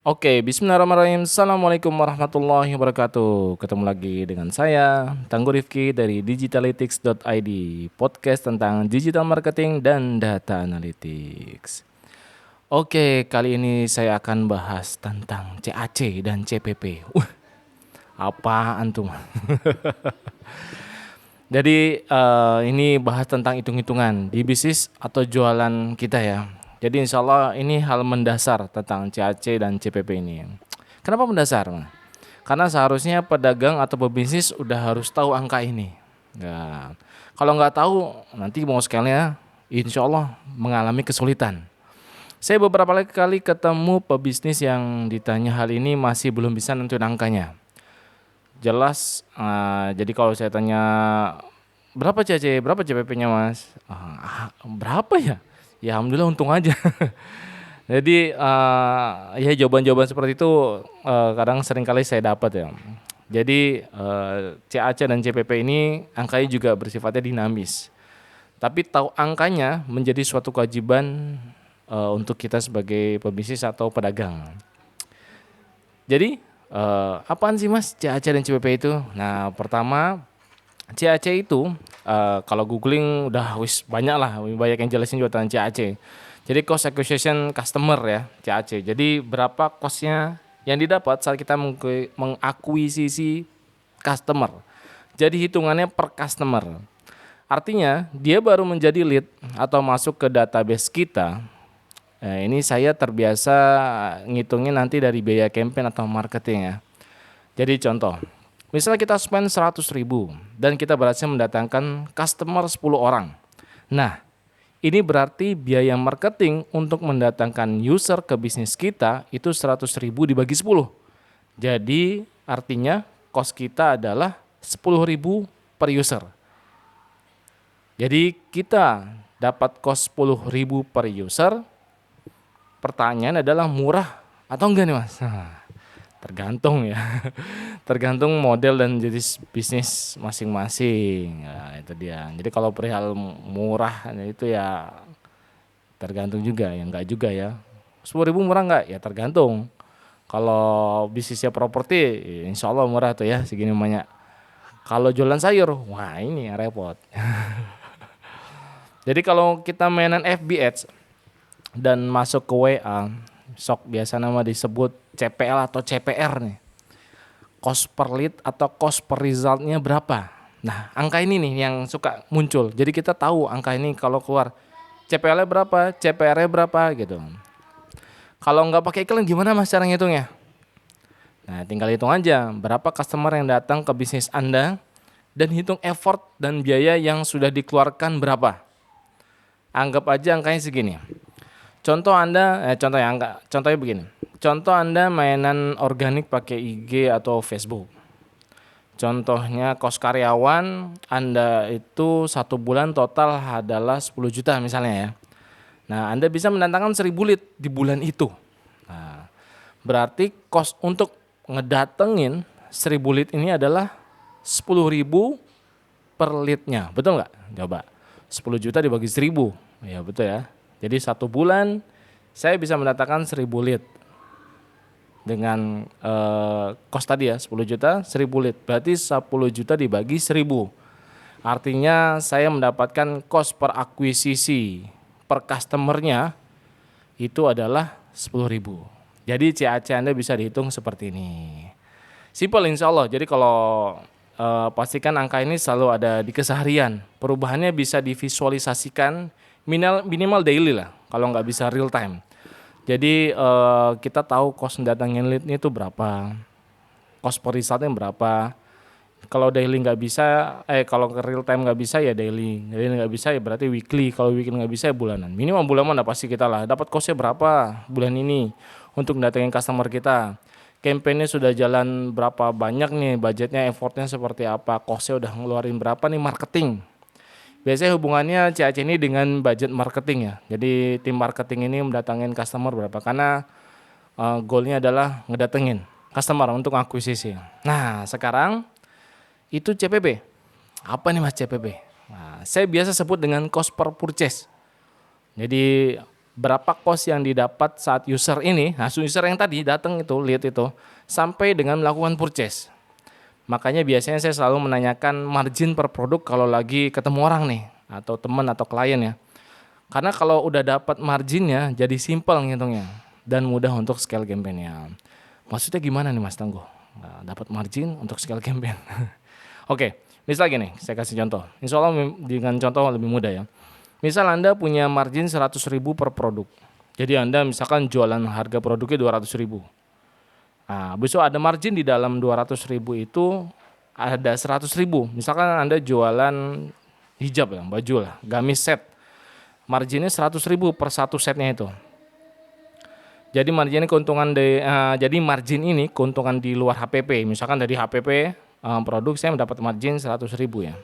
Oke, bismillahirrahmanirrahim. Assalamualaikum warahmatullahi wabarakatuh. Ketemu lagi dengan saya, Tangguh Rifki dari digitalytics.id, podcast tentang digital marketing dan data analytics. Oke, kali ini saya akan bahas tentang CAC dan CPP. Apaan tuh? Jadi ini bahas tentang hitung-hitungan di bisnis atau jualan kita ya. Jadi insya Allah ini hal mendasar tentang CAC dan CPP ini. Kenapa mendasar? Karena seharusnya pedagang atau pebisnis udah harus tahu angka ini. Ya, kalau nggak tahu nanti mau sekalian insya Allah mengalami kesulitan. Saya beberapa kali ketemu pebisnis yang ditanya hal ini masih belum bisa nentuin angkanya. Jelas, jadi kalau saya tanya berapa CAC, berapa CPP-nya mas? Berapa ya? Ya alhamdulillah untung aja. Jadi ya jawaban-jawaban seperti itu kadang sering kali saya dapat ya. Jadi CAC dan CPP ini angkanya juga bersifatnya dinamis. Tapi tahu angkanya menjadi suatu kewajiban untuk kita sebagai pebisnis atau pedagang. Jadi apaan sih mas CAC dan CPP itu? Nah pertama CAC itu kalau googling udah banyak lah, banyak yang jelasin juga tentang CAC. Jadi cost acquisition customer ya CAC. Jadi berapa costnya yang didapat saat kita mengakuisisi customer. Jadi hitungannya per customer. Artinya dia baru menjadi lead atau masuk ke database kita. Ini saya terbiasa ngitungin nanti dari biaya campaign atau marketing ya. Jadi contoh, misalnya kita spend 100.000 dan kita berhasil mendatangkan customer 10 orang. Nah, ini berarti biaya marketing untuk mendatangkan user ke bisnis kita itu 100.000 dibagi 10. Jadi artinya cost kita adalah 10.000 per user. Jadi kita dapat cost 10.000 per user. Pertanyaan adalah murah atau enggak nih mas? Tergantung ya, tergantung model dan jenis bisnis masing-masing. Nah, itu dia. Jadi kalau perihal murah itu ya tergantung juga, ya enggak juga ya. 10.000 murah enggak? Ya tergantung. Kalau bisnisnya properti, insya Allah murah tuh ya segini banyak. Kalau jualan sayur, wah ini ya repot. Jadi kalau kita mainan FB Ads dan masuk ke WA, sok biasa nama disebut CPL atau CPR nih. Cost per lead atau cost per resultnya berapa. Nah angka ini nih yang suka muncul. Jadi kita tahu angka ini kalau keluar CPL-nya berapa, CPR-nya berapa gitu. Kalau nggak pakai iklan gimana mas cara ngitungnya? Nah tinggal hitung aja berapa customer yang datang ke bisnis Anda dan hitung effort dan biaya yang sudah dikeluarkan berapa. Anggap aja angkanya segini. Contohnya begini. Contoh Anda mainan organik pakai IG atau Facebook. Contohnya kos karyawan Anda itu 1 bulan total adalah 10 juta misalnya ya. Nah Anda bisa mendatangkan 1.000 lead di bulan itu. Nah, berarti kos untuk ngedatengin 1.000 lead ini adalah 10.000 per leadnya. Betul nggak? Coba 10 juta dibagi 1.000. Ya betul ya. Jadi 1 bulan saya bisa mendatangkan 1.000 lead. Dengan cost tadi ya 10 juta 1.000 lead. Berarti 10 juta dibagi 1.000. Artinya saya mendapatkan cost per akuisisi per customernya itu adalah 10.000. Jadi CAC Anda bisa dihitung seperti ini. Simple insya Allah. Jadi kalau pastikan angka ini selalu ada di keseharian. Perubahannya bisa divisualisasikan minimal daily lah. Kalau nggak bisa real time. Jadi kita tahu cost datangin lead itu berapa, cost per resultnya berapa. Kalau daily nggak bisa, kalau real time nggak bisa ya daily nggak bisa ya berarti weekly. Kalau weekly nggak bisa ya bulanan. Minimal bulanan udah pasti kita lah. Dapat costnya berapa bulan ini untuk datangin customer kita. Campaignnya sudah jalan berapa banyak nih, budgetnya, effortnya seperti apa, costnya udah ngeluarin berapa nih marketing. Biasanya hubungannya CAC ini dengan budget marketing ya. Jadi tim marketing ini mendatangin customer berapa karena goalnya adalah ngedatengin customer untuk akuisisi. Nah sekarang itu CPP. Apa nih mas CPP? Nah, saya biasa sebut dengan cost per purchase. Jadi berapa cost yang didapat saat user ini, nah user yang tadi datang itu, lead itu, sampai dengan melakukan purchase. Makanya biasanya saya selalu menanyakan margin per produk kalau lagi ketemu orang nih, atau teman atau klien ya. Karena kalau udah dapat marginnya, jadi simple ngitungnya dan mudah untuk scale campaign-nya. Maksudnya gimana nih Mas Tangguh? Nah, dapat margin untuk scale campaign. Oke, misal gini, saya kasih contoh. Insya Allah dengan contoh lebih mudah ya. Misal Anda punya margin 100.000 per produk. Jadi Anda misalkan jualan harga produknya 200.000. Nah, besok ada margin di dalam 200.000 itu ada 100.000. Misalkan Anda jualan hijab ya, baju lah, gamis set. Marginnya 100.000 per satu setnya itu. Jadi margin ini keuntungan di luar HPP. Misalkan dari HPP produk saya mendapat margin 100.000 ya.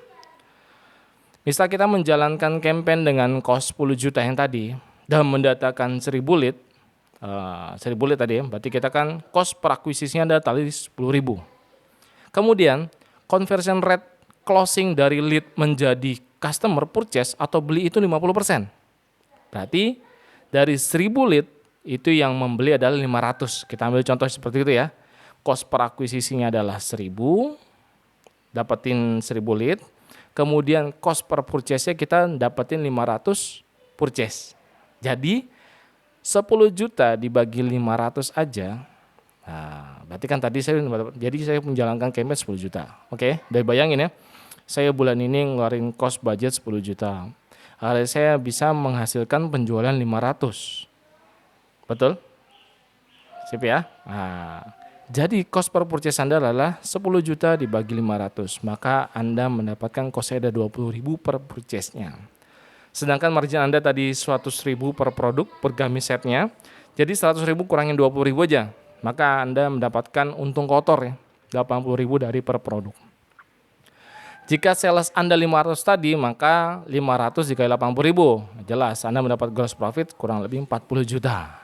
Misal kita menjalankan campaign dengan cost 10 juta yang tadi dan mendatangkan 1.000 lead, 1.000 lead tadi ya, berarti kita kan cost per akuisisinya ada tadi 10.000. Kemudian conversion rate closing dari lead menjadi customer purchase atau beli itu 50%. Berarti dari 1.000 lead itu yang membeli adalah 500. Kita ambil contoh seperti itu ya. Cost per akuisisinya adalah 1.000, dapetin 1.000 lead. Kemudian cost per purchase-nya kita dapetin 500 purchase. Jadi 10 juta dibagi 500 aja. Nah, berarti kan tadi saya menjalankan campaign 10 juta. Oke, dari bayangin ya. Saya bulan ini ngeluarin cost budget 10 juta. Saya bisa menghasilkan penjualan 500. Betul? Sip ya? Nah, jadi cost per purchase Anda adalah 10 juta dibagi 500. Maka Anda mendapatkan cost ada 20.000 per purchase-nya. Sedangkan margin Anda tadi 100.000 per produk per gamis setnya. Jadi 100.000 kurangin 20.000 aja. Maka Anda mendapatkan untung kotor ya. 80.000 dari per produk. Jika sales Anda 500 tadi, maka 500 dikali 80.000. Jelas Anda mendapat gross profit kurang lebih 40 juta.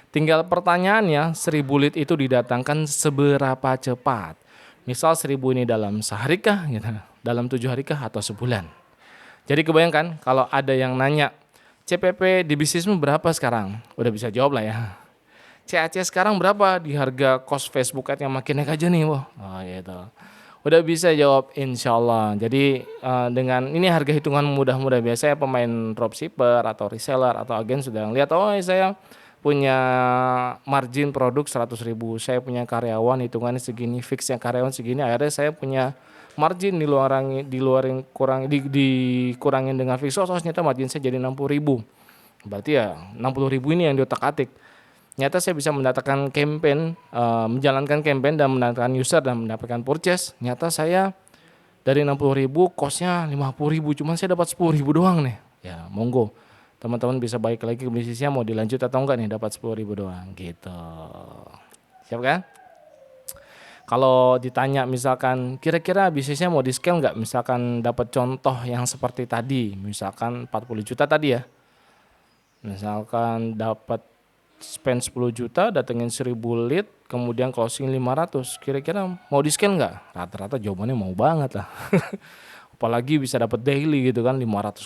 Tinggal pertanyaannya, 1.000 lead itu didatangkan seberapa cepat? Misal 1.000 ini dalam sehari kah, gitu, dalam 7 hari kah, atau sebulan? Jadi kebayangkan kalau ada yang nanya, CPP di bisnismu berapa sekarang? Udah bisa jawab lah ya. CAC sekarang berapa di harga cost Facebook Ads yang makin naik aja nih, wah. Oh gitu. Udah bisa jawab insya Allah. Jadi dengan ini harga hitungan mudah-mudah. Biasanya pemain dropshipper atau reseller atau agen sudah ngeliat, oh saya punya margin produk 100.000, saya punya karyawan hitungannya segini, fixnya karyawan segini, akhirnya saya punya margin dikurangin dengan fix, ternyata margin saya jadi 60.000. Berarti ya 60.000 ini yang diotak-atik. Nyata saya bisa mendatangkan campaign, menjalankan campaign dan mendatangkan user dan mendapatkan purchase. Nyata saya dari 60.000 costnya 50.000, cuman saya dapat 10.000 doang nih. Ya monggo. Teman-teman bisa balik lagi ke bisnisnya, mau dilanjut atau enggak nih, dapat 10.000 doang gitu. Siap kan? Kalau ditanya misalkan kira-kira bisnisnya mau di scale enggak, misalkan dapat contoh yang seperti tadi, misalkan 40 juta tadi ya. Misalkan dapat spend 10 juta, datengin 1.000 lead, kemudian closing 500, kira-kira mau di scale enggak? Rata-rata jawabannya mau banget lah. Apalagi bisa dapat daily gitu kan, 500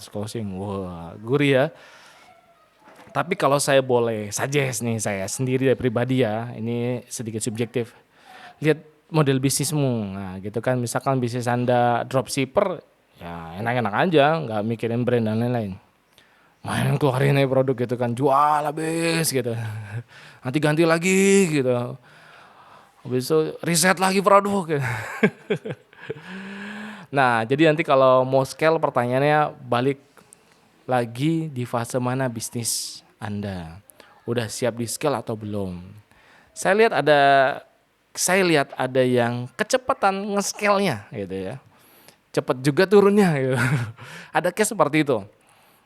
closing. Wah, gurih ya. Tapi kalau saya boleh suggest nih, saya sendiri dari pribadi ya, ini sedikit subjektif. Lihat model bisnismu. Nah, gitu kan, misalkan bisnis Anda dropshipper, ya enak-enak aja, nggak mikirin brand dan lain-lain. Main keluarin aja produk gitu kan, jual habis gitu. Nanti ganti lagi gitu. Habis itu riset lagi produk gitu. Nah, jadi nanti kalau mau scale pertanyaannya balik lagi di fase mana bisnis Anda. Udah siap di scale atau belum? Saya lihat ada yang kecepatan nge-scale-nya gitu ya. Cepat juga turunnya gitu. Ada case seperti itu.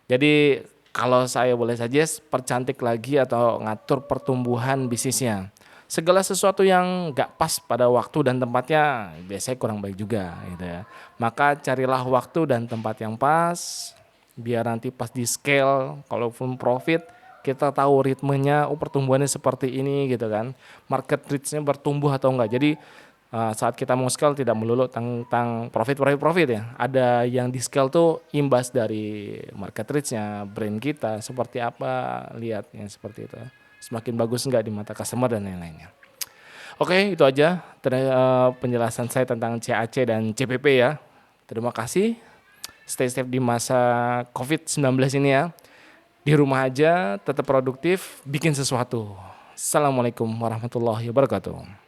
Jadi kalau saya boleh suggest, percantik lagi atau ngatur pertumbuhan bisnisnya. Segala sesuatu yang gak pas pada waktu dan tempatnya biasanya kurang baik juga gitu ya. Maka carilah waktu dan tempat yang pas, biar nanti pas di scale, kalau full profit kita tahu ritmenya, pertumbuhannya seperti ini gitu kan. Market reach-nya bertumbuh atau enggak. Jadi Saat kita mau scale tidak melulu tentang profit ya. Ada yang di scale tuh imbas dari market reach-nya, brand kita seperti apa, lihatnya seperti itu. Semakin bagus enggak di mata customer dan lain-lainnya. Oke, itu aja penjelasan saya tentang CAC dan CPP ya. Terima kasih. Stay safe di masa COVID-19 ini ya. Di rumah aja, tetap produktif, bikin sesuatu. Assalamualaikum warahmatullahi wabarakatuh.